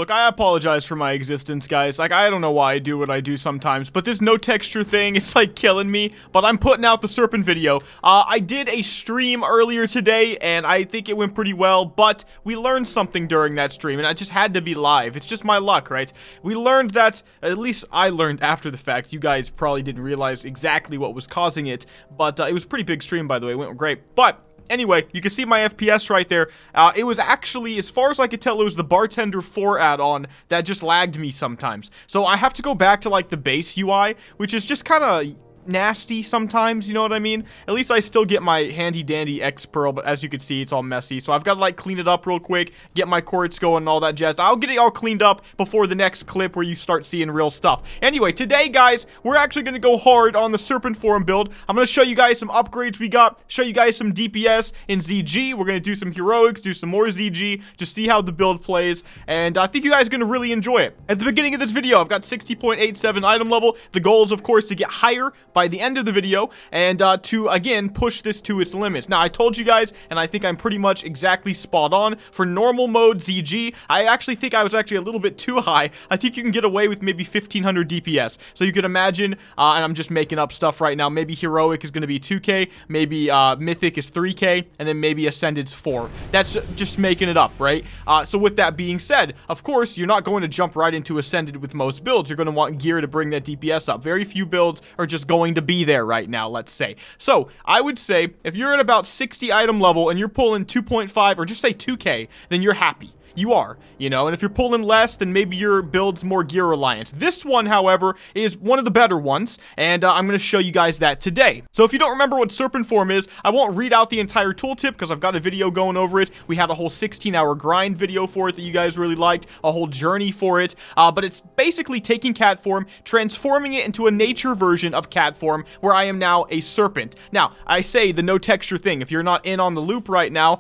Look, I apologize for my existence, guys. Like, I don't know why I do what I do sometimes, but this no texture thing, it's like killing me. But I'm putting out the Serpent video. I did a stream earlier today, and I think it went pretty well, but we learned something during that stream, and I just had to be live. It's just my luck, right? We learned that, at least I learned after the fact. You guys probably didn't realize exactly what was causing it, but it was a pretty big stream, by the way. It went great. But anyway, you can see my FPS right there. It was actually, as far as I could tell, it was the Bartender 4 add-on that just lagged me sometimes. So I have to go back to, like, the base UI, which is just kind of nasty sometimes, you know what I mean? At least I still get my handy-dandy X-Pearl, but as you can see, it's all messy. So I've got to, like, clean it up real quick, get my quartz going and all that jazz. I'll get it all cleaned up before the next clip where you start seeing real stuff. Anyway, today, guys, we're actually going to go hard on the Serpent Form build. I'm going to show you guys some upgrades we got, show you guys some DPS in ZG. We're going to do some heroics, do some more ZG, just see how the build plays, and I think you guys are going to really enjoy it. At the beginning of this video, I've got 60.87 item level. The goal is, of course, to get higher by the end of the video, and to again push this to its limits. Now, I told you guys, and I think I'm pretty much exactly spot on for normal mode ZG. I actually think I was actually a little bit too high. I think you can get away with maybe 1500 DPS. So you can imagine, and I'm just making up stuff right now, maybe heroic is going to be 2k, maybe mythic is 3k, and then maybe ascended's 4. That's just making it up, right? So with that being said, of course, you're not going to jump right into ascended with most builds. You're going to want gear to bring that DPS up. Very few builds are just going to be there right now, let's say. So I would say if you're at about 60 item level and you're pulling 2.5 or just say 2k, then you're happy. You are, you know, and if you're pulling less, then maybe your build's more gear reliant. This one, however, is one of the better ones, and I'm going to show you guys that today. So if you don't remember what Serpent Form is, I won't read out the entire tooltip because I've got a video going over it. We had a whole 16-hour grind video for it that you guys really liked, a whole journey for it, but it's basically taking cat form, transforming it into a nature version of cat form, where I am now a serpent. Now, I say the no texture thing. If you're not in on the loop right now,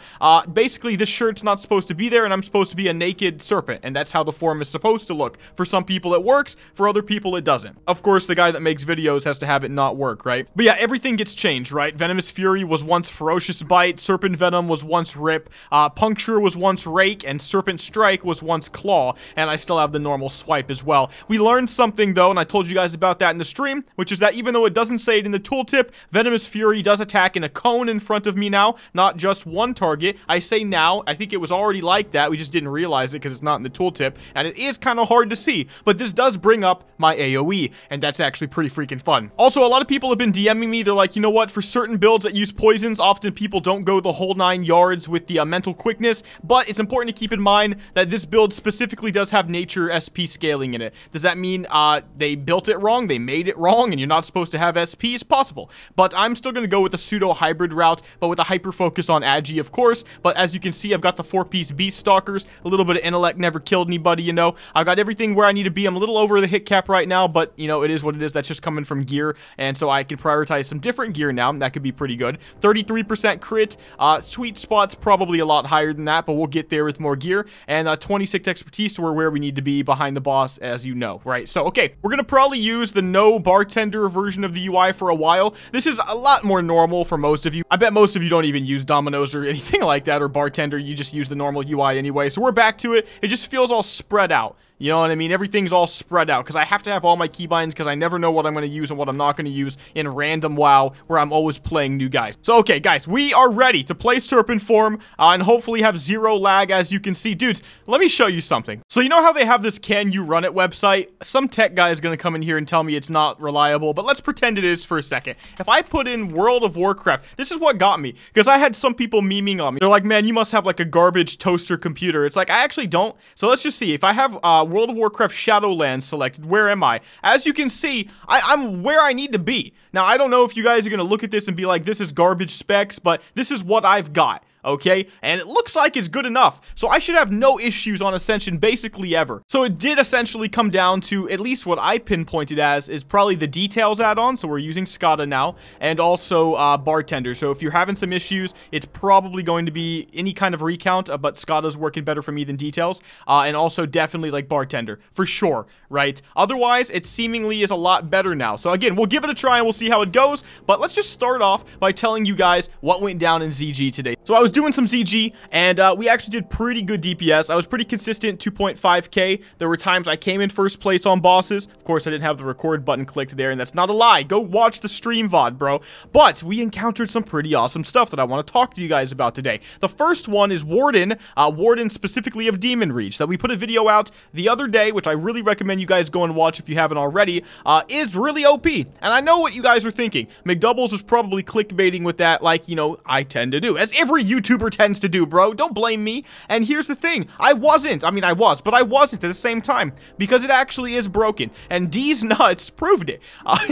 basically this shirt's not supposed to be there, and I'm supposed to be a naked serpent, and that's how the form is supposed to look. For some people it works, for other people it doesn't. Of course, the guy that makes videos has to have it not work, right? But yeah, everything gets changed, right? Venomous Fury was once Ferocious Bite, Serpent Venom was once Rip, Puncture was once Rake, and Serpent Strike was once Claw, and I still have the normal swipe as well. We learned something though, and I told you guys about that in the stream, which is that even though it doesn't say it in the tooltip, Venomous Fury does attack in a cone in front of me now, not just one target. I say now, I think it was already like that, we just didn't realize it because it's not in the tooltip, and it is kind of hard to see, but this does bring up my AoE, and that's actually pretty freaking fun. Also, a lot of people have been DMing me. They're like, you know what, for certain builds that use poisons, often people don't go the whole 9 yards with the mental quickness, but it's important to keep in mind that this build specifically does have nature SP scaling in it. Does that mean they built it wrong, they made it wrong, and you're not supposed to have SP? It's possible, but I'm still going to go with the pseudo hybrid route, but with a hyper focus on Agi, of course. But as you can see, I've got the 4-piece beast stalkers, a little bit of intellect, never killed anybody, you know. I've got everything where I need to be. I'm a little over the hit cap right now, but you know, it is what it is. That's just coming from gear, and so I can prioritize some different gear now. That could be pretty good. 33% crit, sweet spot's probably a lot higher than that, but we'll get there with more gear. And 26 expertise, so we're where we need to be behind the boss, as you know, right? So okay, we're gonna probably use the no bartender version of the UI for a while. This is a lot more normal for most of you. I bet most of you don't even use dominoes or anything like that, or bartender. You just use the normal UI anyway. So we're back to it. It just feels all spread out. You know what I mean? Everything's all spread out because I have to have all my keybinds because I never know what I'm going to use and what I'm not going to use in random WoW where I'm always playing new guys. So, okay, guys, we are ready to play Serpent Form and hopefully have zero lag, as you can see. Dudes, let me show you something. So, you know how they have this Can You Run It website? Some tech guy is going to come in here and tell me it's not reliable, but let's pretend it is for a second. If I put in World of Warcraft, this is what got me, because I had some people memeing on me. They're like, man, you must have like a garbage toaster computer. It's like, I actually don't. So, let's just see. If I have World of Warcraft Shadowlands selected, where am I? As you can see, I'm where I need to be. Now, I don't know if you guys are going to look at this and be like, this is garbage specs, but this is what I've got. Okay, and it looks like it's good enough, so I should have no issues on Ascension basically ever. So it did essentially come down to, at least what I pinpointed as, is probably the details add-on, so we're using Skada now, and also Bartender. So if you're having some issues, it's probably going to be any kind of recount, but Skada's working better for me than details, and also definitely like Bartender, for sure, right? Otherwise, it seemingly is a lot better now. So again, we'll give it a try and we'll see how it goes, but let's just start off by telling you guys what went down in ZG today. So I was doing some ZG, and we actually did pretty good DPS. I was pretty consistent, 2.5k. There were times I came in first place on bosses. Of course, I didn't have the record button clicked there, and that's not a lie. Go watch the stream VOD, bro. But we encountered some pretty awesome stuff that I want to talk to you guys about today. The first one is Warden, Warden specifically of Demon Reach, that we put a video out the other day, which I really recommend you guys go and watch if you haven't already, is really OP. And I know what you guys are thinking. Mcdoubles was probably clickbaiting with that, like, you know, I tend to do. As every YouTuber tends to do, bro. Don't blame me. And here's the thing. I wasn't. I mean, I was, but I wasn't at the same time. Because it actually is broken. And D's nuts proved it. I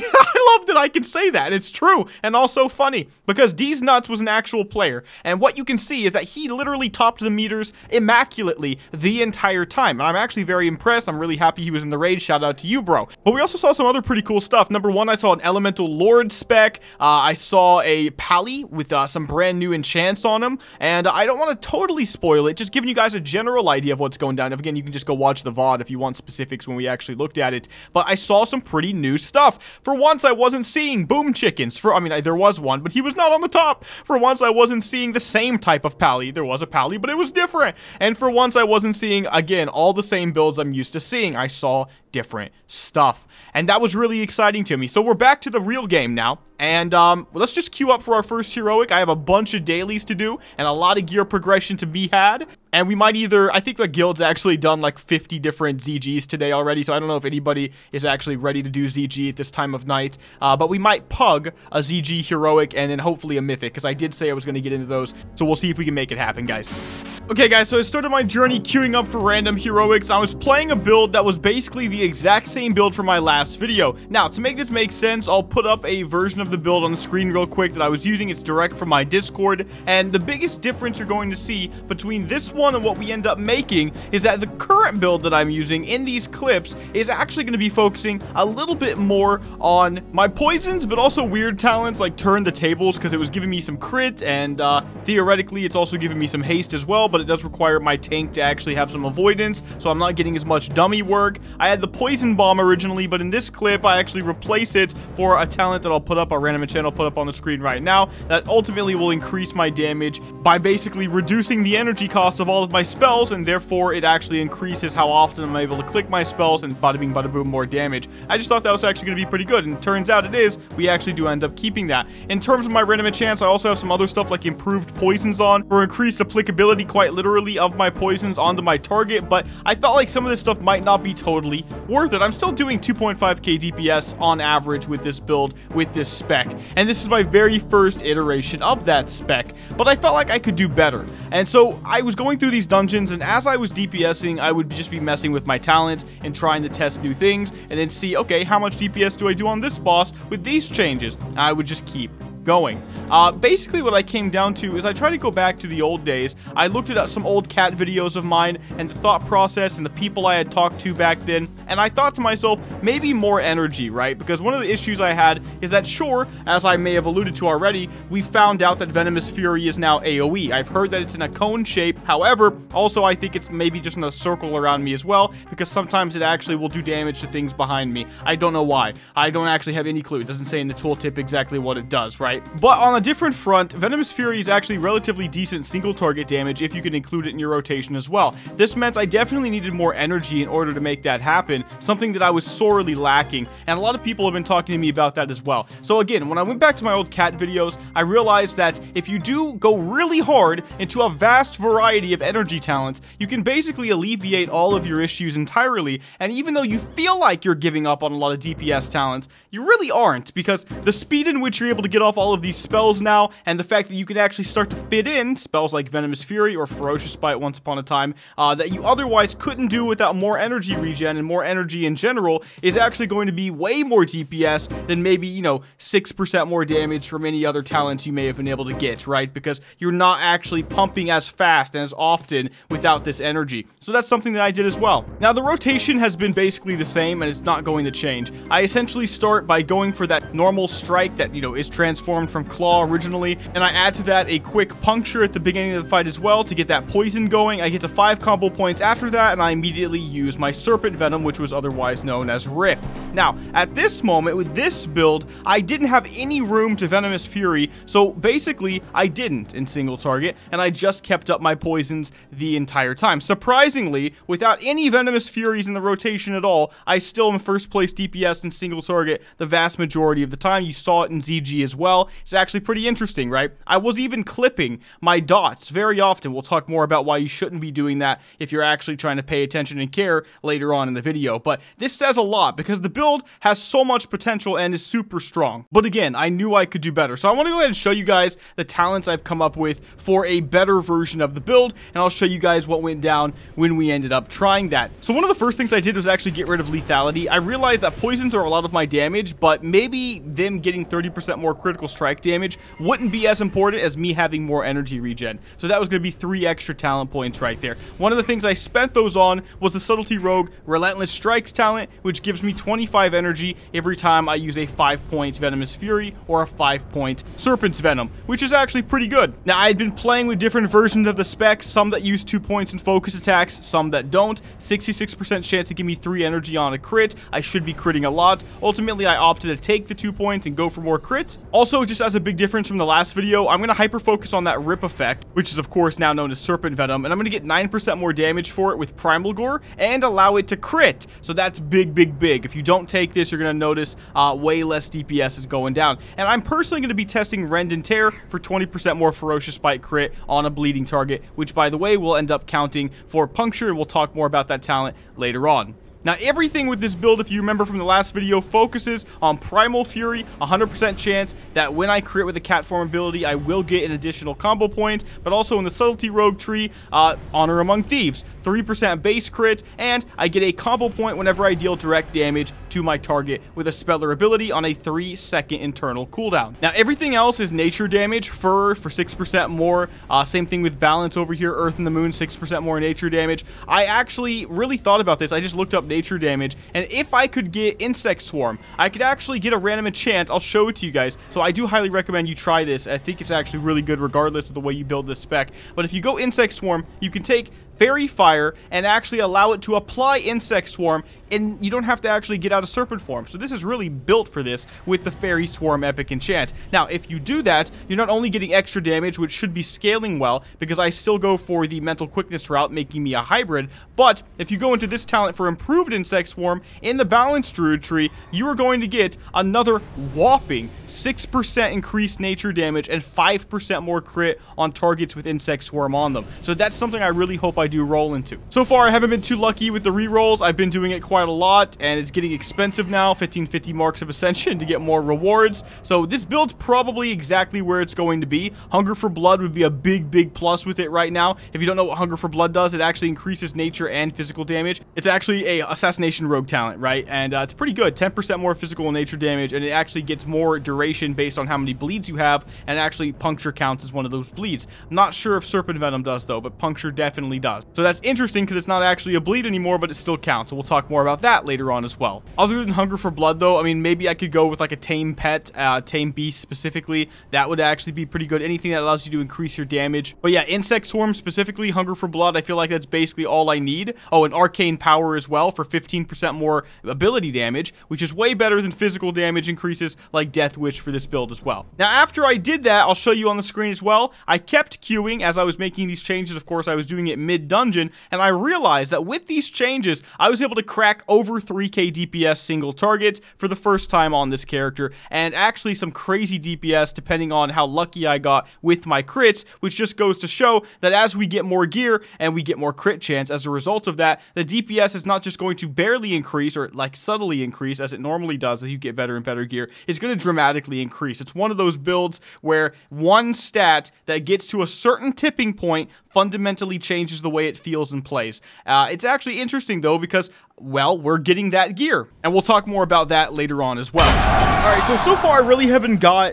love that I can say that. It's true. And also funny. Because D's nuts was an actual player. And what you can see is that he literally topped the meters immaculately the entire time. And I'm actually very impressed. I'm really happy he was in the raid. Shout out to you, bro. But we also saw some other pretty cool stuff. Number one, I saw an Elemental Lord spec. I saw a Pally with some brand new enchants on him. And I don't want to totally spoil it. Just giving you guys a general idea of what's going down. Again, you can just go watch the VOD if you want specifics when we actually looked at it. But I saw some pretty new stuff. For once, I wasn't seeing boom chickens. I mean, there was one, but he was not on the top. For once, I wasn't seeing the same type of Pally. There was a Pally, but it was different. And for once, I wasn't seeing, again, all the same builds I'm used to seeing. I saw different stuff. And that was really exciting to me. So we're back to the real game now. And let's just queue up for our first heroic. I have a bunch of dailies to do and a lot of gear progression to be had. And we might either, I think the guild's actually done like 50 different ZGs today already. So I don't know if anybody is actually ready to do ZG at this time of night. But we might pug a ZG heroic and then hopefully a mythic, because I did say I was going to get into those. So we'll see if we can make it happen, guys. Okay, guys, so I started my journey queuing up for random heroics. I was playing a build that was basically the exact same build from my last video. Now, to make this make sense, I'll put up a version of the build on the screen real quick that I was using. It's direct from my Discord, and the biggest difference you're going to see between this one and what we end up making is that the current build that I'm using in these clips is actually going to be focusing a little bit more on my poisons, but also weird talents like turn the tables, because it was giving me some crit, and theoretically it's also giving me some haste as well, but it does require my tank to actually have some avoidance, so I'm not getting as much dummy work. I had the poison bomb originally, but in this clip I actually replace it for a talent that I'll put up, a random enchant I'll put up on the screen right now, that ultimately will increase my damage by basically reducing the energy cost of all of my spells, and therefore it actually increases how often I'm able to click my spells, and bada bing bada boom, more damage. I just thought that was actually going to be pretty good, and it turns out it is. We actually do end up keeping that. In terms of my random enchants, I also have some other stuff like improved poisons on, or increased applicability quite literally of my poisons onto my target, but I felt like some of this stuff might not be totally worth it. I'm still doing 2.5k DPS on average with this build, with this spec, and this is my very first iteration of that spec, but I felt like I could do better. And so I was going through these dungeons, and as I was DPSing, I would just be messing with my talents and trying to test new things, and then see, okay, how much DPS do I do on this boss with these changes? And I would just keep going. Basically what I came down to is I tried to go back to the old days. I looked at some old cat videos of mine and the thought process and the people I had talked to back then, and I thought to myself, maybe more energy, right? Because one of the issues I had is that, sure, as I may have alluded to already, we found out that Venomous Fury is now AoE. I've heard that it's in a cone shape. However, also I think it's maybe just in a circle around me as well, because sometimes it actually will do damage to things behind me. I don't know why. I don't actually have any clue. It doesn't say in the tooltip exactly what it does, right? But on a different front, Venomous Fury is actually relatively decent single target damage if you can include it in your rotation as well. This meant I definitely needed more energy in order to make that happen, something that I was sorely lacking, and a lot of people have been talking to me about that as well. So again, when I went back to my old cat videos, I realized that if you do go really hard into a vast variety of energy talents, you can basically alleviate all of your issues entirely, and even though you feel like you're giving up on a lot of DPS talents, you really aren't, because the speed in which you're able to get off all of these spells now, and the fact that you can actually start to fit in spells like Venomous Fury or Ferocious Bite once upon a time, that you otherwise couldn't do without more energy regen and more energy in general, is actually going to be way more DPS than maybe, you know, 6% more damage from any other talents you may have been able to get, right? Because you're not actually pumping as fast and as often without this energy. So that's something that I did as well. Now, the rotation has been basically the same, and it's not going to change. I essentially start by going for that normal strike that, you know, is transformed transformed from Claw originally, and I add to that a quick Puncture at the beginning of the fight as well to get that poison going. I get to 5 combo points after that, and I immediately use my Serpent Venom, which was otherwise known as Rip. Now, at this moment, with this build, I didn't have any room to Venomous Fury, so basically, I didn't in single target, and I just kept up my poisons the entire time. Surprisingly, without any Venomous Furies in the rotation at all, I still am first place DPS in single target the vast majority of the time. You saw it in ZG as well. It's actually pretty interesting, right? I was even clipping my dots very often. We'll talk more about why you shouldn't be doing that if you're actually trying to pay attention and care later on in the video. But this says a lot because the build has so much potential and is super strong. But again, I knew I could do better. So I want to go ahead and show you guys the talents I've come up with for a better version of the build, and I'll show you guys what went down when we ended up trying that. So one of the first things I did was actually get rid of lethality. I realized that poisons are a lot of my damage, but maybe them getting 30% more critical strike damage wouldn't be as important as me having more energy regen. So that was going to be 3 extra talent points right there. One of the things I spent those on was the Subtlety Rogue Relentless Strikes talent, which gives me 25 energy every time I use a 5-point Venomous Fury or a 5-point Serpent's Venom, which is actually pretty good. Now, I had been playing with different versions of the specs, some that use 2 points in focus attacks, some that don't. 66% chance to give me 3 energy on a crit. I should be critting a lot. Ultimately, I opted to take the 2 points and go for more crits. Also, just as a big difference from the last video, I'm going to hyper focus on that Rip effect, which is of course now known as Serpent Venom, and I'm going to get 9% more damage for it with Primal Gore and allow it to crit. So that's big, big, big. If you don't take this, you're going to notice way less DPS is going down. And I'm personally going to be testing Rend and Tear for 20% more Ferocious Bite crit on a bleeding target, which by the way will end up counting for Puncture, and we'll talk more about that talent later on. Now, everything with this build, if you remember from the last video, focuses on Primal Fury, 100% chance that when I crit with the Cat Form ability, I will get an additional combo point, but also in the Subtlety Rogue tree, Honor Among Thieves, 3% base crit, and I get a combo point whenever I deal direct damage to my target with a Speller ability on a 3-second internal cooldown. Now, everything else is nature damage, Fur for 6% more, same thing with Balance over here, Earth and the Moon, 6% more nature damage. I actually really thought about this. I just looked up nature damage, and if I could get Insect Swarm, I could actually get a random enchant. I'll show it to you guys, so I do highly recommend you try this. I think it's actually really good regardless of the way you build this spec. But if you go Insect Swarm, you can take Fairy Fire and actually allow it to apply Insect Swarm, and you don't have to actually get out of Serpent Form. So this is really built for this with the Fairy Swarm epic enchant. Now, if you do that, you're not only getting extra damage, which should be scaling well, because I still go for the Mental Quickness route, making me a hybrid, but if you go into this talent for improved Insect Swarm in the Balanced Druid tree, you are going to get another whopping 6% increased nature damage and 5% more crit on targets with Insect Swarm on them. So that's something I really hope I do roll into. So far, I haven't been too lucky with the rerolls. I've been doing it quite a lot, and it's getting expensive now, 1550 Marks of Ascension to get more rewards. So this build's probably exactly where it's going to be. Hunger for Blood would be a big, big plus with it right now. If you don't know what Hunger for Blood does, it actually increases nature and physical damage. It's actually a Assassination Rogue talent, right? And it's pretty good. 10% more physical and nature damage, and it actually gets more duration based on how many bleeds you have, and actually Puncture counts as one of those bleeds. I'm not sure if Serpent Venom does, though, but Puncture definitely does. So that's interesting because it's not actually a bleed anymore, but it still counts. So we'll talk more about that later on as well. Other than Hunger for Blood, though, I mean, maybe I could go with like a Tame Pet, Tame Beast specifically. That would actually be pretty good. Anything that allows you to increase your damage. But yeah, Insect Swarm specifically, Hunger for Blood, I feel like that's basically all I need. Oh, and Arcane Power as well for 15% more ability damage, which is way better than physical damage increases like Death Wish for this build as well. Now, after I did that, I'll show you on the screen as well. I kept queuing as I was making these changes. Of course, I was doing it mid-dungeon, and I realized that with these changes, I was able to crack over 3k DPS single targets for the first time on this character, and actually some crazy DPS depending on how lucky I got with my crits, which just goes to show that as we get more gear and we get more crit chance as a result of that, the DPS is not just going to barely increase or like subtly increase as it normally does as you get better and better gear. It's going to dramatically increase. It's one of those builds where one stat that gets to a certain tipping point fundamentally changes the way it feels and plays. It's actually interesting though, because well, we're getting that gear. And we'll talk more about that later on as well. Alright, so far I really haven't got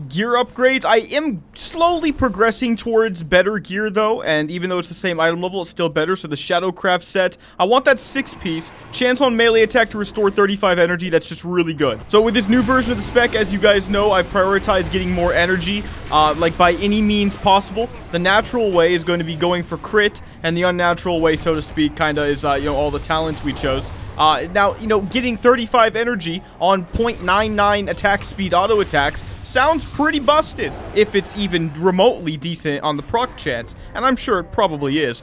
gear upgrades. I am slowly progressing towards better gear though, and even though it's the same item level, it's still better. So the Shadowcraft set, I want that 6-piece. Chance on melee attack to restore 35 energy, that's just really good. So with this new version of the spec, as you guys know, I've prioritized getting more energy, like by any means possible. The natural way is going to be going for crit, and the unnatural way, so to speak, kind of is, you know, all the talents we chose. Now, you know, getting 35 energy on 0.99 attack speed auto attacks sounds pretty busted, if it's even remotely decent on the proc chance, and I'm sure it probably is.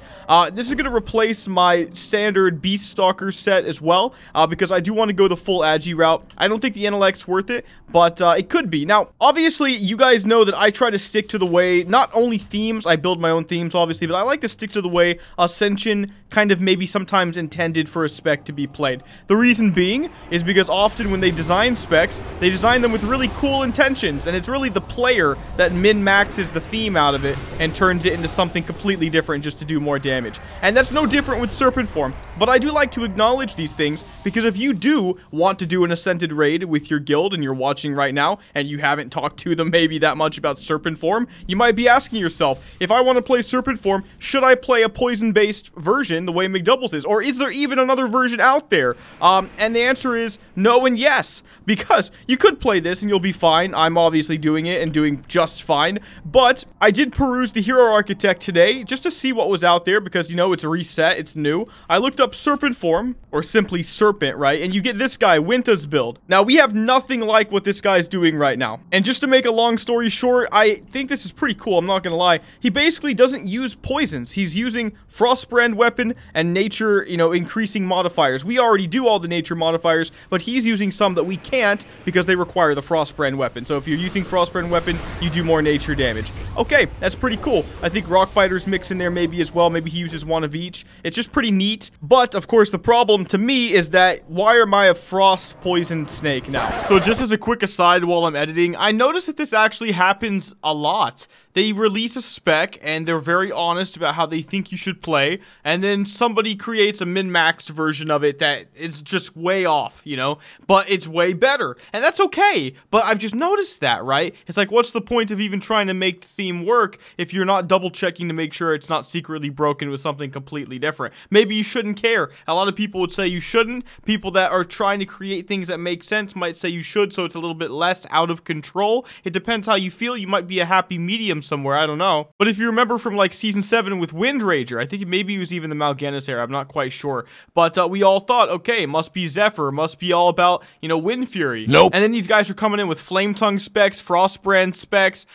This is going to replace my standard Beast Stalker set as well, because I do want to go the full Agi route. I don't think the NLX's worth it, but it could be. Now, obviously, you guys know that I try to stick to the way, not only themes, I build my own themes, obviously, but I like to stick to the way Ascension kind of maybe sometimes intended for a spec to be played. The reason being is because often when they design specs, they design them with really cool intentions, and it's really the player that min-maxes the theme out of it and turns it into something completely different just to do more damage. And that's no different with Serpent Form, but I do like to acknowledge these things, because if you do want to do an Ascended raid with your guild and you're watching right now, and you haven't talked to them maybe that much about Serpent Form, you might be asking yourself, if I want to play Serpent Form, should I play a poison-based version the way Mcdoubles is? Or is there even another version out there? And the answer is no and yes, because you could play this and you'll be fine. I'm obviously doing it and doing just fine, but I did peruse the Hero Architect today just to see what was out there, because, you know, it's a reset, it's new. I looked up Serpent Form, or simply Serpent, right? And you get this guy, Winta's build. Now, we have nothing like what this guy's doing right now. And just to make a long story short, I think this is pretty cool, I'm not gonna lie. He basically doesn't use poisons. He's using Frostbrand weapon and nature, you know, increasing modifiers. We already do all the nature modifiers, but he's using some that we can't because they require the Frostbrand weapon. So if you're using Frostbrand weapon, you do more nature damage. Okay, that's pretty cool. I think Rockbiter's mix in there maybe as well. Maybe he uses one of each. It's just pretty neat. But, of course, the problem to me is that why am I a frost poison snake now? So just as a quick aside while I'm editing, I noticed that this actually happens a lot. They release a spec, and they're very honest about how they think you should play, and then somebody creates a min-maxed version of it that is just way off, you know? But it's way better, and that's okay, but I've just noticed that, right? It's like, what's the point of even trying to make the theme work if you're not double-checking to make sure it's not secretly broken with something completely different? Maybe you shouldn't care. A lot of people would say you shouldn't. People that are trying to create things that make sense might say you should, so it's a little bit less out of control. It depends how you feel. You might be a happy medium somewhere, I don't know. But if you remember from like season 7 with Wind Rager, I think maybe it was even the Mal'Ganis era, I'm not quite sure, but we all thought, okay, must be Zephyr, must be all about, you know, Wind Fury. Nope. And then these guys are coming in with Flame Tongue specs, Frostbrand specs,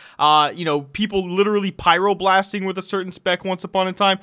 you know, people literally pyroblasting with a certain spec once upon a time,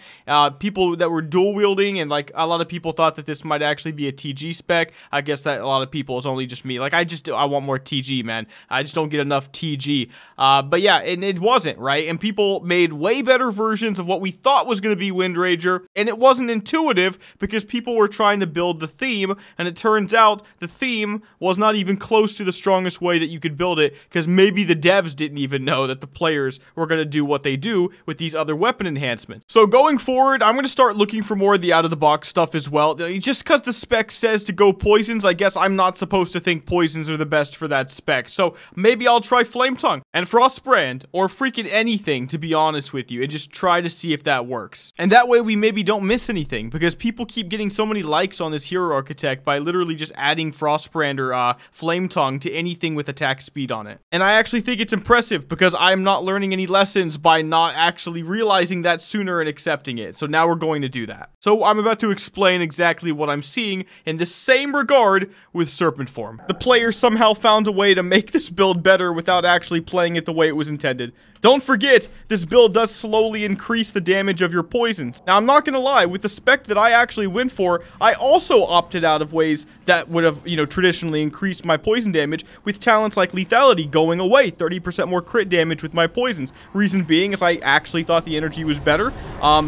people that were dual wielding, and like a lot of people thought that this might actually be a TG spec. I guess that a lot of people, is only just me. Like, I want more TG, man. I just don't get enough TG. But yeah, and it wasn't, right? And people made way better versions of what we thought was going to be Wind Rager, and it wasn't intuitive because people were trying to build the theme, and it turns out the theme was not even close to the strongest way that you could build it, because maybe the devs didn't even know that the players were going to do what they do with these other weapon enhancements. So going forward, I'm going to start looking for more of the out-of-the-box stuff as well. Just because the spec says to go poisons, I guess I'm not supposed to think poisons are the best for that spec. So maybe I'll try Flame Tongue and Frostbrand, or freaking anything, to be honest with you, and just try to see if that works. And that way we maybe don't miss anything, because people keep getting so many likes on this Hero Architect by literally just adding Frostbrand or Flame Tongue to anything with attack speed on it. And I actually think it's impressive, because I'm not learning any lessons by not actually realizing that sooner and accepting it. So now we're going to do that. So I'm about to explain exactly what I'm seeing in the same regard with Serpent Form. The player somehow found a way to make this build better without actually playing it the way it was intended. Don't forget, this build does slowly increase the damage of your poisons. Now, I'm not gonna lie, with the spec that I actually went for, I also opted out of ways that would have, you know, traditionally increased my poison damage, with talents like lethality going away, 30% more crit damage with my poisons. Reason being is I actually thought the energy was better,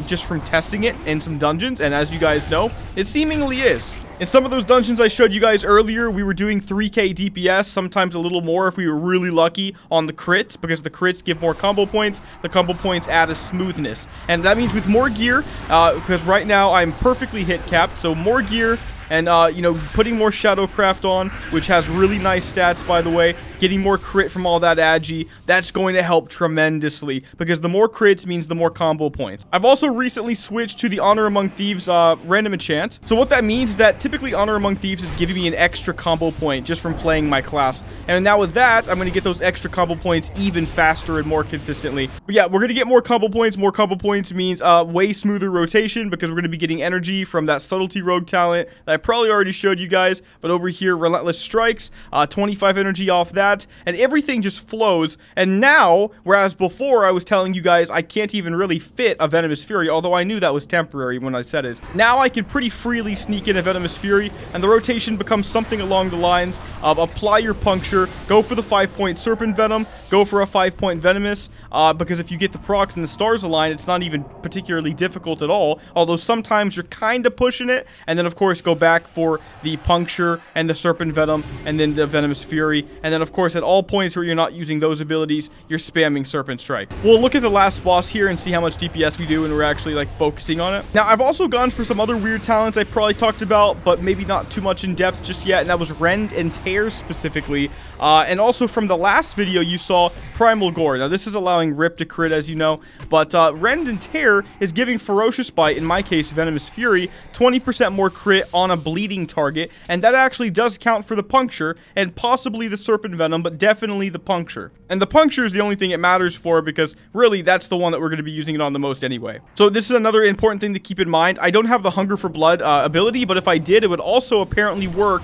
just from testing it in some dungeons, and as you guys know, it seemingly is. In some of those dungeons I showed you guys earlier, we were doing 3k DPS, sometimes a little more if we were really lucky on the crits, because the crits give more combo points, the combo points add a smoothness. And that means with more gear, because right now I'm perfectly hit capped, so more gear And, you know, putting more Shadowcraft on, which has really nice stats, by the way, getting more crit from all that Agi, that's going to help tremendously, because the more crits means the more combo points. I've also recently switched to the Honor Among Thieves random enchant. So what that means is that typically Honor Among Thieves is giving me an extra combo point just from playing my class. And now with that, I'm going to get those extra combo points even faster and more consistently. But yeah, we're going to get more combo points. More combo points means way smoother rotation, because we're going to be getting energy from that Subtlety Rogue talent that I probably already showed you guys. But over here, Relentless Strikes, 25 energy off that, and everything just flows. And now, whereas before I was telling you guys I can't even really fit a Venomous Fury, although I knew that was temporary when I said it, now I can pretty freely sneak in a Venomous Fury, and the rotation becomes something along the lines of apply your puncture, go for the 5-point Serpent Venom, go for a 5-point Venomous, because if you get the procs and the stars align, it's not even particularly difficult at all, although sometimes you're kind of pushing it, and then of course go back for the puncture and the Serpent Venom, and then the Venomous Fury, and then of course at all points where you're not using those abilities, you're spamming Serpent Strike. We'll look at the last boss here and see how much DPS we do when we're actually like focusing on it. Now I've also gone for some other weird talents I probably talked about, but maybe not too much in depth just yet, and that was Rend and Tear specifically. And also from the last video you saw Primal Gore. Now this is allowing Rip to crit, as you know, but Rend and Tear is giving Ferocious Bite, in my case Venomous Fury, 20% more crit on a bleeding target, and that actually does count for the puncture and possibly the Serpent Venom, but definitely the puncture. And the puncture is the only thing it matters for, because really that's the one that we're going to be using it on the most anyway. So this is another important thing to keep in mind. I don't have the Hunger for Blood ability, but if I did, it would also apparently work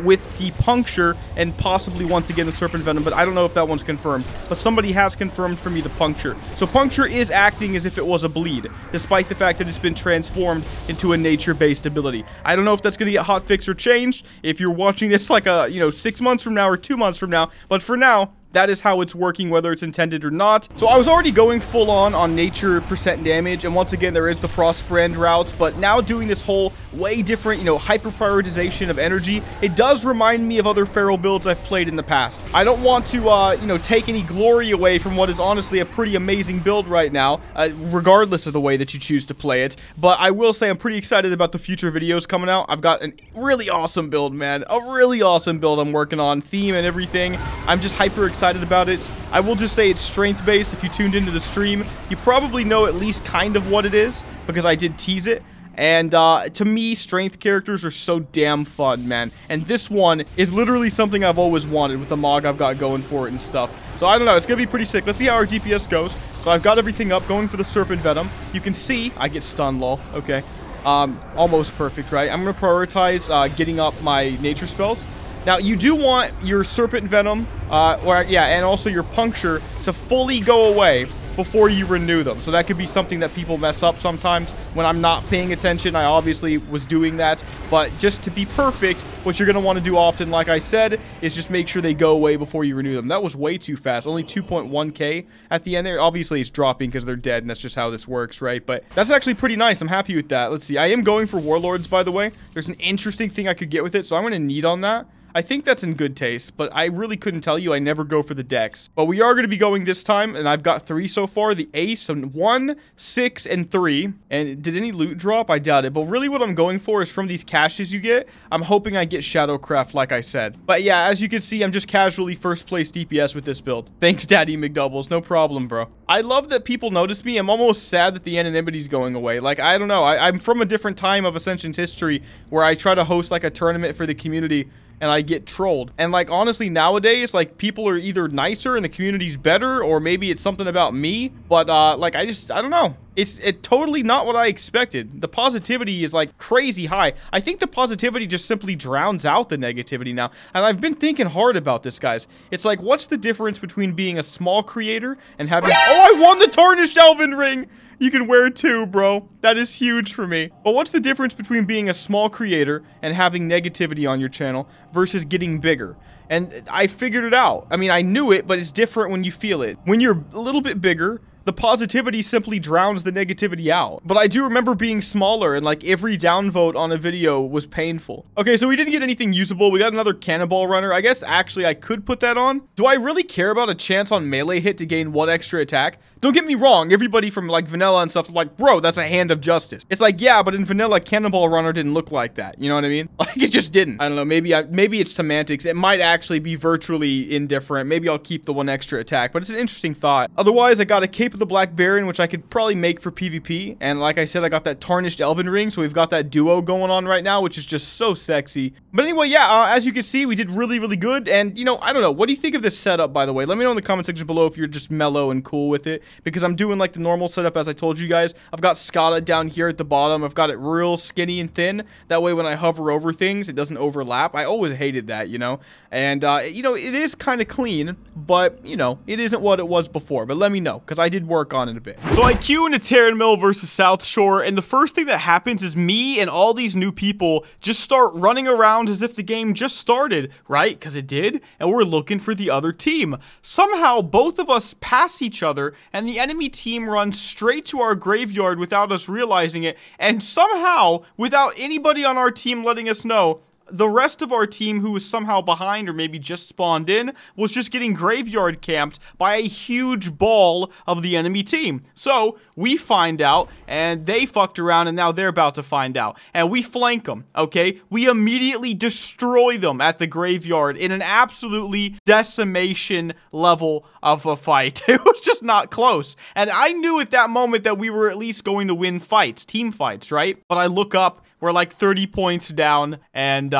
with the puncture and possibly once again the Serpent Venom, but I don't know if that one's confirmed. But somebody has confirmed for me the puncture. So puncture is acting as if it was a bleed, despite the fact that it's been transformed into a nature-based ability. I don't know if that's going to get hotfixed or changed if you're watching this like a, you know, 6 months from now or 2 months from now, but for now, that is how it's working, whether it's intended or not. So I was already going full on nature percent damage, and once again there is the Frostbrand route, but now doing this whole way different, you know, hyper prioritization of energy, it does remind me of other feral builds I've played in the past. I don't want to you know, take any glory away from what is honestly a pretty amazing build right now, regardless of the way that you choose to play it, but I will say I'm pretty excited about the future videos coming out. I've got a really awesome build, man, a really awesome build I'm working on, theme and everything. I'm just hyper excited about it. I will just say it's strength based. If you tuned into the stream, you probably know at least kind of what it is, because I did tease it. And to me, strength characters are so damn fun, man. And this one is literally something I've always wanted with the Mog I've got going for it and stuff. So I don't know, it's gonna be pretty sick. Let's see how our DPS goes. So I've got everything up, going for the Serpent Venom. You can see I get stunned, lol. Okay, almost perfect, right? I'm gonna prioritize getting up my nature spells. Now, you do want your Serpent Venom, and also your Puncture to fully go away before you renew them. So that could be something that people mess up sometimes. When I'm not paying attention, I obviously was doing that. But just to be perfect, what you're going to want to do often, like I said, is just make sure they go away before you renew them. That was way too fast. Only 2.1k at the end there. Obviously, it's dropping because they're dead, and that's just how this works, right? But that's actually pretty nice. I'm happy with that. Let's see. I am going for Warlords, by the way. There's an interesting thing I could get with it, so I'm going to need on that. I think that's in good taste, but I really couldn't tell you. I never go for the decks. But we are going to be going this time, and I've got 3 so far. The Ace, and 1, 6, and 3. And did any loot drop? I doubt it. But really what I'm going for is from these caches you get, I'm hoping I get Shadowcraft, like I said. But yeah, as you can see, I'm just casually first place DPS with this build. Thanks, Daddy Mcdoubles. No problem, bro. I love that people notice me. I'm almost sad that the anonymity's going away. Like, I don't know. I'm from a different time of Ascension's history where I try to host, like, a tournament for the community, and I get trolled. And like, honestly, nowadays, like, people are either nicer and the community's better, or maybe it's something about me. But like, I don't know. It's totally not what I expected. The positivity is like crazy high. I think the positivity just simply drowns out the negativity now. And I've been thinking hard about this, guys. It's like, what's the difference between being a small creator and having... Oh, I won the Tarnished Elven Ring! You can wear 2, bro. That is huge for me. But what's the difference between being a small creator and having negativity on your channel versus getting bigger? And I figured it out. I mean, I knew it, but it's different when you feel it. When you're a little bit bigger, the positivity simply drowns the negativity out. But I do remember being smaller and like every downvote on a video was painful. Okay, so we didn't get anything usable. We got another cannonball runner. I guess actually I could put that on. Do I really care about a chance on melee hit to gain 1 extra attack? Don't get me wrong, everybody from like vanilla and stuff like, bro, that's a hand of justice. It's like, yeah, but in vanilla, cannonball runner didn't look like that. You know what I mean? Like, it just didn't. I don't know, maybe it's semantics. It might actually be virtually indifferent. Maybe I'll keep the 1 extra attack, but it's an interesting thought. Otherwise, I got a Cape of the Black Baron, which I could probably make for PvP. And like I said, I got that tarnished elven ring, so we've got that duo going on right now, which is just so sexy. But anyway, yeah, as you can see, we did really, really good. And, you know, I don't know. What do you think of this setup, by the way? Let me know in the comment section below if you're just mellow and cool with it, because I'm doing like the normal setup as I told you guys. I've got Scala down here at the bottom. I've got it real skinny and thin. That way when I hover over things, it doesn't overlap. I always hated that, you know. And, you know, it is kind of clean, but, you know, it isn't what it was before. But let me know, because I did work on it a bit. So I queue into Terran Mill versus South Shore, and the first thing that happens is me and all these new people just start running around as if the game just started, right? Because it did, and we're looking for the other team. Somehow, both of us pass each other, and the enemy team runs straight to our graveyard without us realizing it, and somehow, without anybody on our team letting us know, the rest of our team, who was somehow behind or maybe just spawned in, was just getting graveyard camped by a huge ball of the enemy team. So we find out, and they fucked around, and now they're about to find out. And we flank them, okay? We immediately destroy them at the graveyard in an absolutely decimation level of a fight. It was just not close. And I knew at that moment that we were at least going to win fights, team fights, right? But I look up, we're like 30 points down, and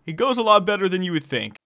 it goes a lot better than you would think.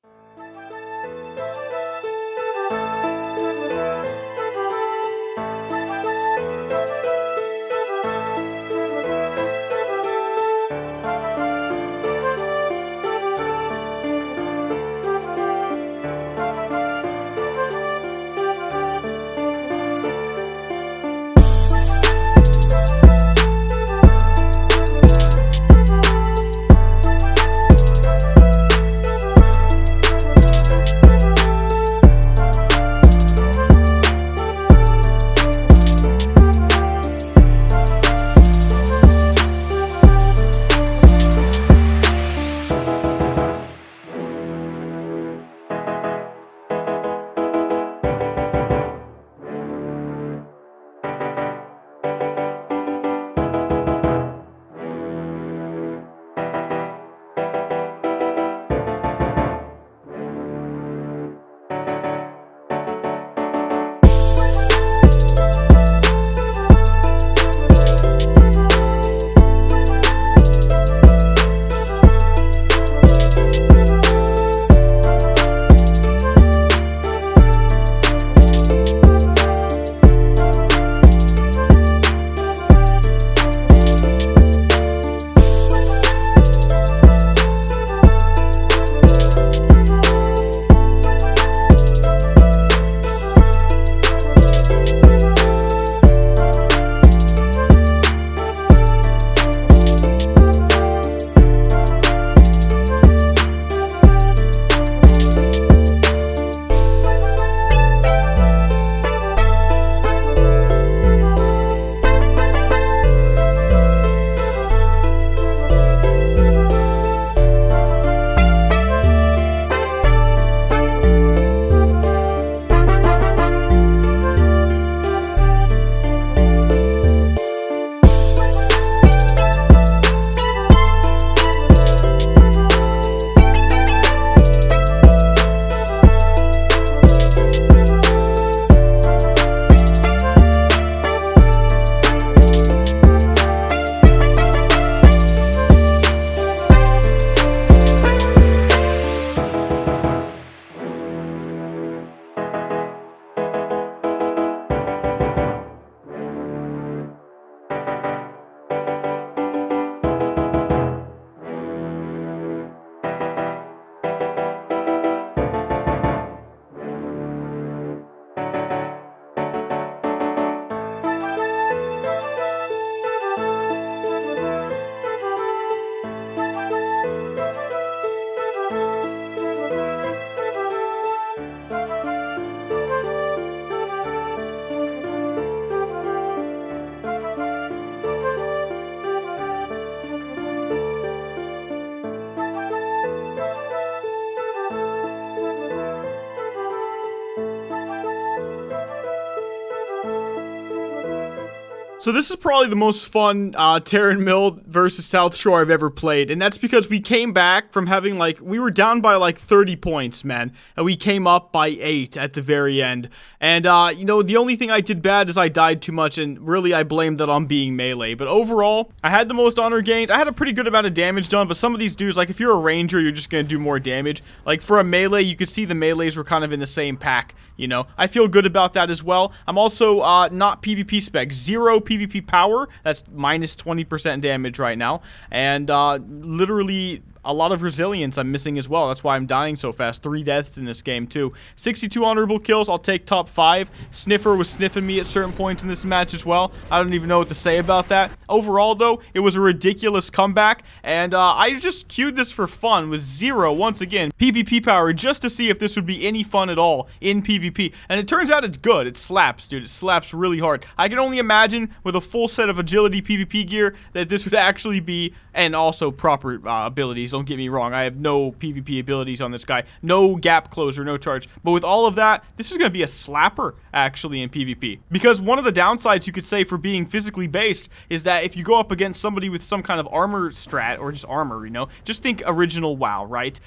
So this is probably the most fun Terran Mill versus South Shore I've ever played, and that's because we came back from having, like, we were down by like 30 points, man, and we came up by 8 at the very end. And you know, the only thing I did bad is I died too much, and really I blamed that on being melee. But overall, I had the most honor gained. I had a pretty good amount of damage done, but some of these dudes, like if you're a ranger, you're just gonna do more damage. Like for a melee, you could see the melees were kind of in the same pack. You know, I feel good about that as well. I'm also not PvP spec. 0 PvP power. That's minus 20% damage right now. And literally a lot of resilience I'm missing as well. That's why I'm dying so fast. 3 deaths in this game too. 62 honorable kills. I'll take top 5. Sniffer was sniffing me at certain points in this match as well. I don't even know what to say about that. Overall though, it was a ridiculous comeback, and I just queued this for fun with 0 once again PvP power just to see if this would be any fun at all in PvP. And it turns out it's good. It slaps, dude. It slaps really hard. I can only imagine with a full set of agility PvP gear that this would actually be, and also proper abilities. Don't get me wrong, I have no PvP abilities on this guy. No gap closer, no charge. But with all of that, this is going to be a slapper, actually, in PvP. Because one of the downsides you could say for being physically based is that if you go up against somebody with some kind of armor strat, or just armor, you know, just think original WoW, right?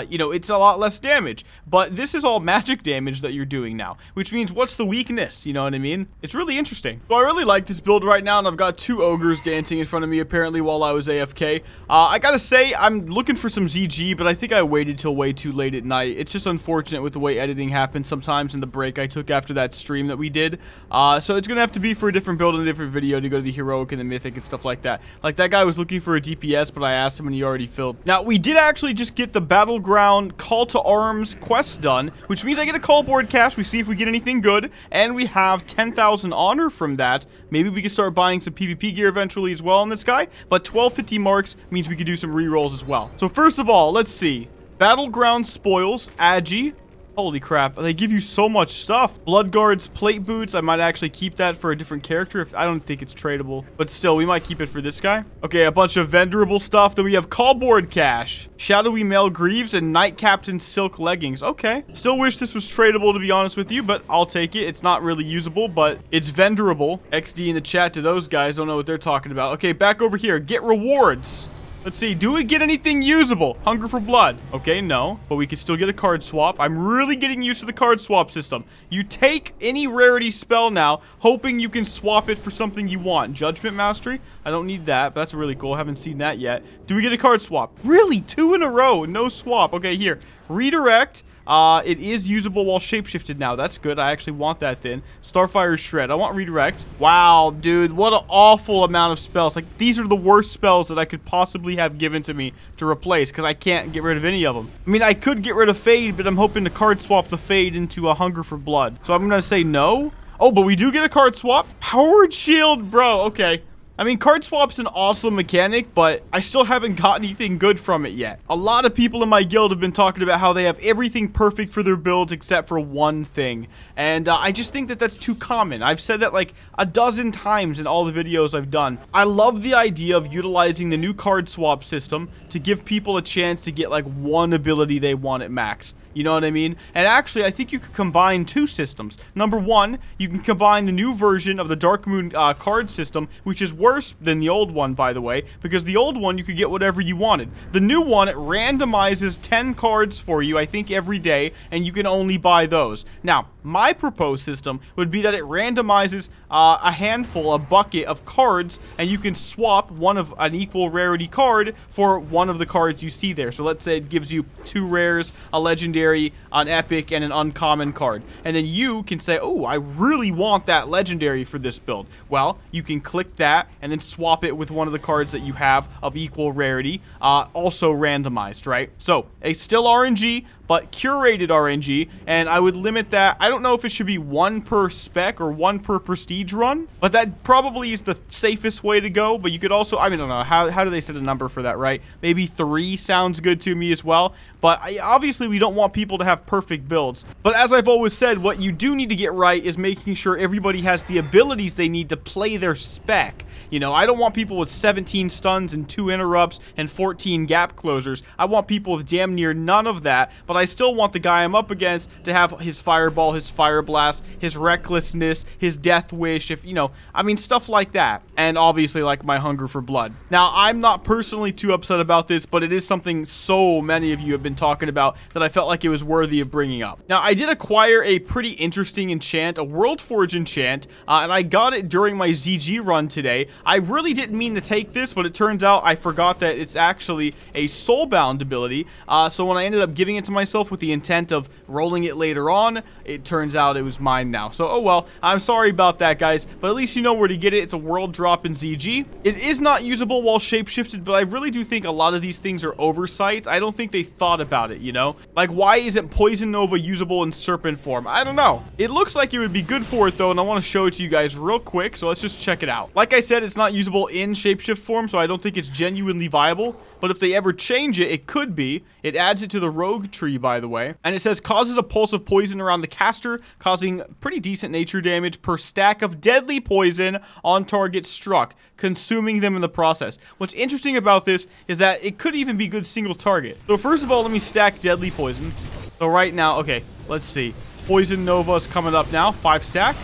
You know, it's a lot less damage. But this is all magic damage that you're doing now. Which means, what's the weakness? You know what I mean? It's really interesting. So I really like this build right now, and I've got 2 ogres dancing in front of me, apparently, while I was AFK. I gotta say, I'm looking for some ZG, but I think I waited till way too late at night. It's just unfortunate with the way editing happens sometimes in the break I took after that stream that we did. So it's gonna have to be for a different build and a different video to go to the heroic and the mythic and stuff like that. Like that guy was looking for a DPS, but I asked him and he already filled. Now, we did actually just get the Battleground Call to Arms quest done, which means I get a call board cache. We see if we get anything good, and we have 10,000 honor from that. Maybe we can start buying some PvP gear eventually as well on this guy, but 1250 marks means we could do some rerolls as well. So first of all, let's see. Battleground Spoils, Agi. Holy crap, they give you so much stuff. Blood Guards, Plate Boots. I might actually keep that for a different character. I don't think it's tradable, but still, we might keep it for this guy. Okay, a bunch of vendorable stuff. Then we have Callboard Cash, Shadowy Male Greaves, and Night Captain Silk Leggings. Okay, still wish this was tradable, to be honest with you, but I'll take it. It's not really usable, but it's vendorable. XD in the chat to those guys. Don't know what they're talking about. Okay, back over here. Get rewards. Let's see, do we get anything usable? Hunger for blood. Okay, no, but we can still get a card swap. I'm really getting used to the card swap system. You take any rarity spell now, hoping you can swap it for something you want. Judgment Mastery? I don't need that, but that's really cool. I haven't seen that yet. Do we get a card swap? Really? 2 in a row, no swap. Okay, here. Redirect. It is usable while shapeshifted now. That's good. I actually want that then. Starfire Shred. I want redirect. Wow, dude. What an awful amount of spells. Like, these are the worst spells that I could possibly have given to me to replace, because I can't get rid of any of them. I mean, I could get rid of Fade, but I'm hoping to card swap the Fade into a Hunger for Blood. So I'm going to say no. Oh, but we do get a card swap. Powered Shield, bro. Okay. I mean, card swap's an awesome mechanic, but I still haven't got anything good from it yet. A lot of people in my guild have been talking about how they have everything perfect for their builds except for one thing. And I just think that that's too common. I've said that like a dozen times in all the videos I've done. I love the idea of utilizing the new card swap system to give people a chance to get like one ability they want at max. You know what I mean? And actually, I think you could combine 2 systems. Number 1, you can combine the new version of the Dark Moon card system, which is worse than the old one, by the way, because the old one, you could get whatever you wanted. The new one, it randomizes 10 cards for you, I think, every day, and you can only buy those. Now, my proposed system would be that it randomizes a handful, a bucket of cards, and you can swap one of an equal rarity card for one of the cards you see there. So let's say it gives you 2 rares, a legendary, an epic, and an uncommon card. And then you can say, oh, I really want that legendary for this build. Well, you can click that and then swap it with one of the cards that you have of equal rarity, also randomized, right? So, it's still RNG, but curated RNG, and I would limit that. I don't know if it should be 1 per spec or 1 per prestige run, but that probably is the safest way to go. But you could also, I mean, I don't know, how do they set a number for that, right? Maybe 3 sounds good to me as well, but obviously we don't want people to have perfect builds. But as I've always said, what you do need to get right is making sure everybody has the abilities they need to play their spec. You know, I don't want people with 17 stuns and 2 interrupts and 14 gap closers. I want people with damn near none of that, but but I still want the guy I'm up against to have his fireball, his fire blast, his recklessness, his death wish, if, you know, I mean, stuff like that. And obviously, like, my hunger for blood. Now, I'm not personally too upset about this, but it is something so many of you have been talking about that I felt like it was worthy of bringing up. Now, I did acquire a pretty interesting enchant, a World Forge enchant, and I got it during my ZG run today. I really didn't mean to take this, but it turns out I forgot that it's actually a soulbound ability. So when I ended up giving it to myself with the intent of rolling it later on, it turns out it was mine now. So, oh well, I'm sorry about that, guys, but at least you know where to get it. It's a world drop in ZG. It is not usable while shapeshifted, but I really do think a lot of these things are oversights. I don't think they thought about it, you know? Like, why isn't Poison Nova usable in Serpent Form? I don't know. It looks like it would be good for it, though, and I want to show it to you guys real quick, so let's just check it out. Like I said, it's not usable in shapeshift form, so I don't think it's genuinely viable, but if they ever change it, it could be. It adds it to the rogue tree, by the way, and it says causes a pulse of poison around the caster, causing pretty decent nature damage per stack of deadly poison on target struck, consuming them in the process. What's interesting about this is that it could even be good single target. So first of all, let me stack deadly poison. So right now, okay, let's see. Poison Nova's coming up now, 5 stack.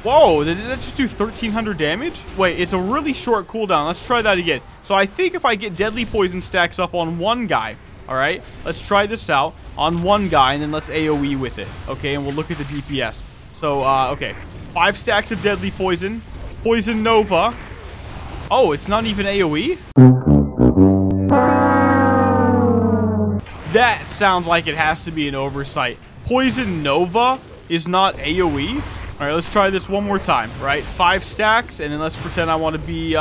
Whoa, did that just do 1300 damage? Wait, it's a really short cooldown. Let's try that again. So I think if I get deadly poison stacks up on one guy, all right, let's try this out on one guy, and then let's AoE with it, okay, and we'll look at the DPS. So, okay, 5 stacks of deadly poison, Poison Nova. Oh, it's not even AoE? That sounds like it has to be an oversight. Poison Nova is not AoE? All right, let's try this one more time, right? 5 stacks, and then let's pretend I want to be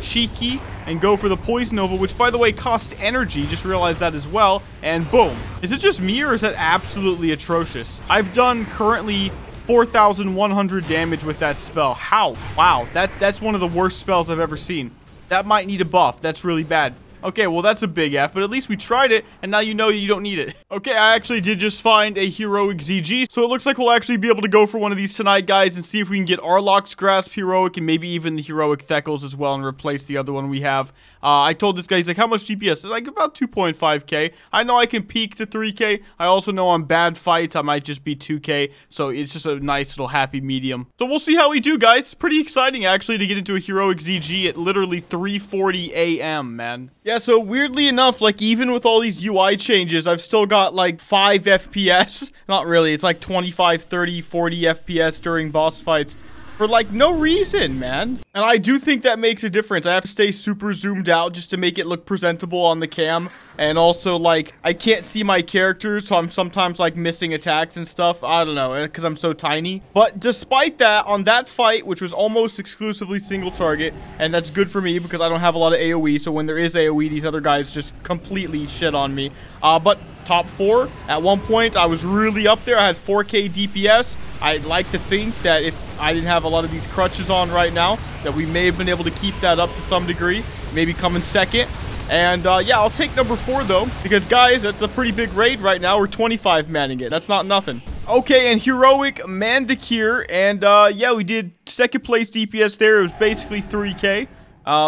cheeky and go for the Poison Nova, which, by the way, costs energy. Just realized that as well, and boom. Is it just me, or is that absolutely atrocious? I've done currently 4,100 damage with that spell. How? Wow, that's one of the worst spells I've ever seen. That might need a buff. That's really bad. Okay, well, that's a big F, but at least we tried it, and now you know you don't need it. Okay, I actually did just find a heroic ZG, so it looks like we'll actually be able to go for one of these tonight, guys, and see if we can get Arlok's Grasp heroic, and maybe even the heroic Theckles as well, and replace the other one we have. I told this guy, he's like, how much DPS? It's like about 2.5k. I know I can peak to 3k. I also know on bad fights, I might just be 2k, so it's just a nice little happy medium. So we'll see how we do, guys. It's pretty exciting, actually, to get into a heroic ZG at literally 3:40 a.m., man. Yeah, so weirdly enough, like, even with all these UI changes, I've still got, like, 5 FPS. Not really. It's like 25, 30, 40 FPS during boss fights. For, like, no reason, man. And I do think that makes a difference. I have to stay super zoomed out just to make it look presentable on the cam. And also, like, I can't see my characters, so I'm sometimes, like, missing attacks and stuff. I don't know, because I'm so tiny. But despite that, on that fight, which was almost exclusively single target, and that's good for me because I don't have a lot of AoE, so when there is AoE, these other guys just completely shit on me. But top 4, at one point, I was really up there. I had 4k DPS. I'd like to think that if I didn't have a lot of these crutches on right now, that we may have been able to keep that up to some degree, maybe come in second. And yeah, I'll take number 4 though, because guys, that's a pretty big raid right now. We're 25 manning it. That's not nothing. Okay, and heroic Mandakir, and yeah, we did second place DPS there. It was basically 3k.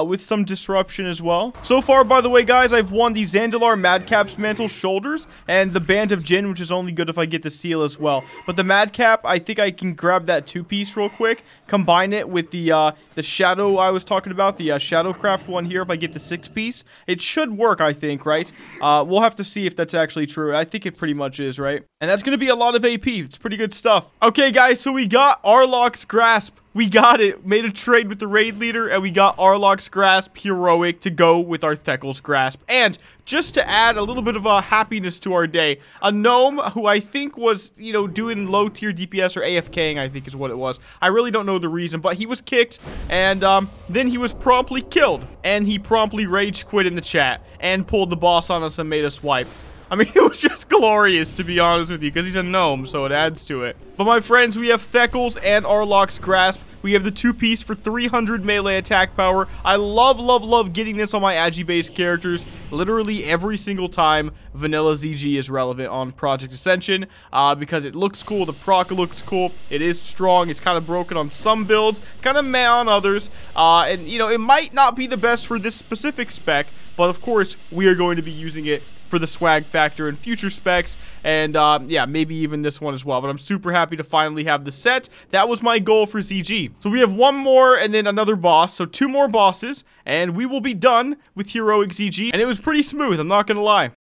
With some disruption as well. So far, by the way, guys, I've won the Zandalar Madcap's Mantle Shoulders and the Band of Jinn, which is only good if I get the seal as well. But the Madcap, I think I can grab that 2-piece real quick, combine it with the Shadow I was talking about, the Shadowcraft one here if I get the 6-piece. It should work, I think, right? We'll have to see if that's actually true. I think it pretty much is, right? And that's going to be a lot of AP. It's pretty good stuff. Okay, guys, so we got Arlok's Grasp. We got it. Made a trade with the raid leader, and we got Arlok's Grasp heroic to go with our Theckles Grasp. And just to add a little bit of happiness to our day, a gnome who I think was, you know, doing low tier DPS or AFKing, I think is what it was. I really don't know the reason, but he was kicked, and then he was promptly killed. And he promptly rage quit in the chat and pulled the boss on us and made us wipe. I mean, it was just glorious, to be honest with you, because he's a gnome, so it adds to it. But my friends, we have Theckles and Arlok's Grasp. We have the 2-piece for 300 melee attack power. I love, love, love getting this on my Agi-based characters. Literally every single time vanilla ZG is relevant on Project Ascension, because it looks cool, the proc looks cool, it is strong, it's kind of broken on some builds, kind of meh on others, and, you know, it might not be the best for this specific spec, but of course, we are going to be using it for the swag factor in future specs. And, yeah, maybe even this one as well. But I'm super happy to finally have the set. That was my goal for ZG. So we have one more and then another boss. So 2 more bosses. And we will be done with Heroic ZG. And it was pretty smooth, I'm not gonna lie.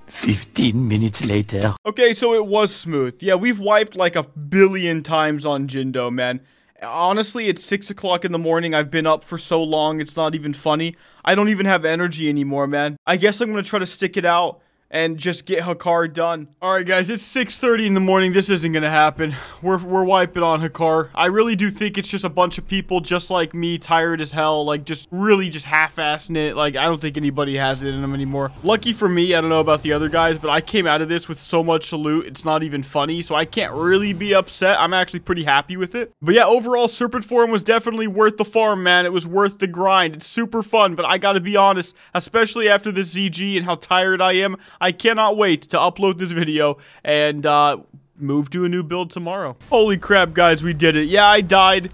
15 minutes later. Okay, so it was smooth. Yeah, we've wiped like 1 billion times on Jindo, man. Honestly, it's 6 o'clock in the morning. I've been up for so long, it's not even funny. I don't even have energy anymore, man. I guess I'm gonna try to stick it out and just get Hakar done. Alright guys, it's 6:30 in the morning. This isn't gonna happen. We're wiping on Hakar. I really do think it's just a bunch of people just like me, tired as hell, like just really just half-assing it. Like, I don't think anybody has it in them anymore. Lucky for me, I don't know about the other guys, but I came out of this with so much loot, it's not even funny, so I can't really be upset. I'm actually pretty happy with it. But yeah, overall, Serpent Form was definitely worth the farm, man. It was worth the grind. It's super fun, but I gotta be honest, especially after this ZG and how tired I am, I cannot wait to upload this video and move to a new build tomorrow. Holy crap, guys, we did it. Yeah, I died.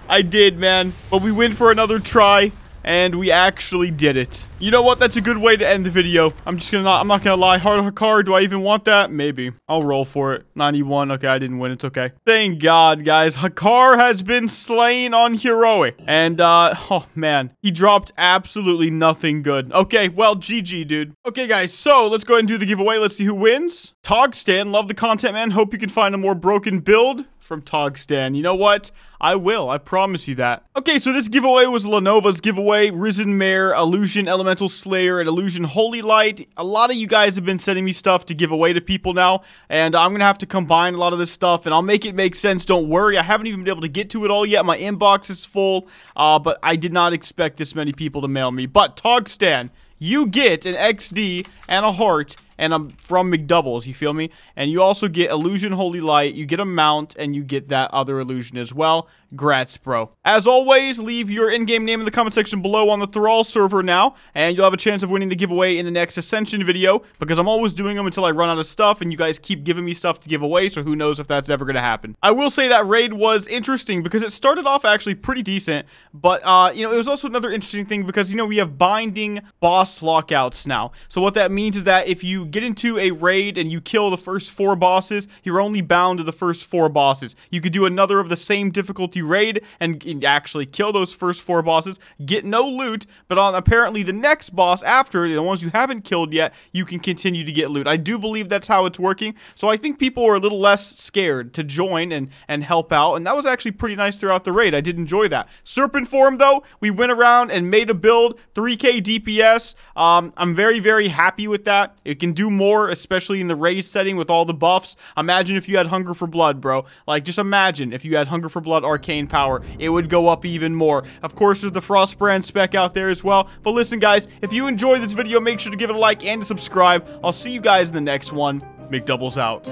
I did, man. But we went for another try, and we actually did it. You know what? That's a good way to end the video. I'm not gonna lie. Hard Hakar, do I even want that? Maybe. I'll roll for it. 91. Okay, I didn't win. It's okay. Thank God, guys. Hakar has been slain on Heroic. And, oh, man. He dropped absolutely nothing good. Okay, well, GG, dude. Okay, guys, so let's go ahead and do the giveaway. Let's see who wins. Togstan, love the content, man. Hope you can find a more broken build from Togstan. You know what? I will. I promise you that. Okay, so this giveaway was Lenova's giveaway. Risen Mare, Illusion Elemental Slayer, and Illusion Holy Light. A lot of you guys have been sending me stuff to give away to people now, and I'm going to have to combine a lot of this stuff, and I'll make it make sense. Don't worry. I haven't even been able to get to it all yet. My inbox is full, but I did not expect this many people to mail me. But Togstan, you get an XD and a heart, and I'm from Mcdoubles, you feel me? And you also get Illusion Holy Light, you get a mount, and you get that other illusion as well. Grats, bro. As always, leave your in-game name in the comment section below on the Thrall server now, and you'll have a chance of winning the giveaway in the next Ascension video, because I'm always doing them until I run out of stuff, and you guys keep giving me stuff to give away, so who knows if that's ever going to happen. I will say that raid was interesting, because it started off actually pretty decent, but, you know, it was also another interesting thing, because, you know, we have binding boss lockouts now. So what that means is that if you get into a raid and you kill the first 4 bosses, you're only bound to the first 4 bosses. You could do another of the same difficulty raid and actually kill those first 4 bosses, get no loot, but on apparently the next boss after, the ones you haven't killed yet, you can continue to get loot. I do believe that's how it's working, so I think people are a little less scared to join and help out, and that was actually pretty nice throughout the raid. I did enjoy that. Serpent Form, though, we went around and made a build, 3k DPS. I'm very, very happy with that. It can do more, especially in the raid setting with all the buffs. Imagine if you had Hunger for Blood, bro. Like, just imagine if you had Hunger for Blood arcane power. It would go up even more. Of course, there's the Frostbrand spec out there as well. But listen, guys, if you enjoyed this video, make sure to give it a like and to subscribe. I'll see you guys in the next one. Mcdoubles out.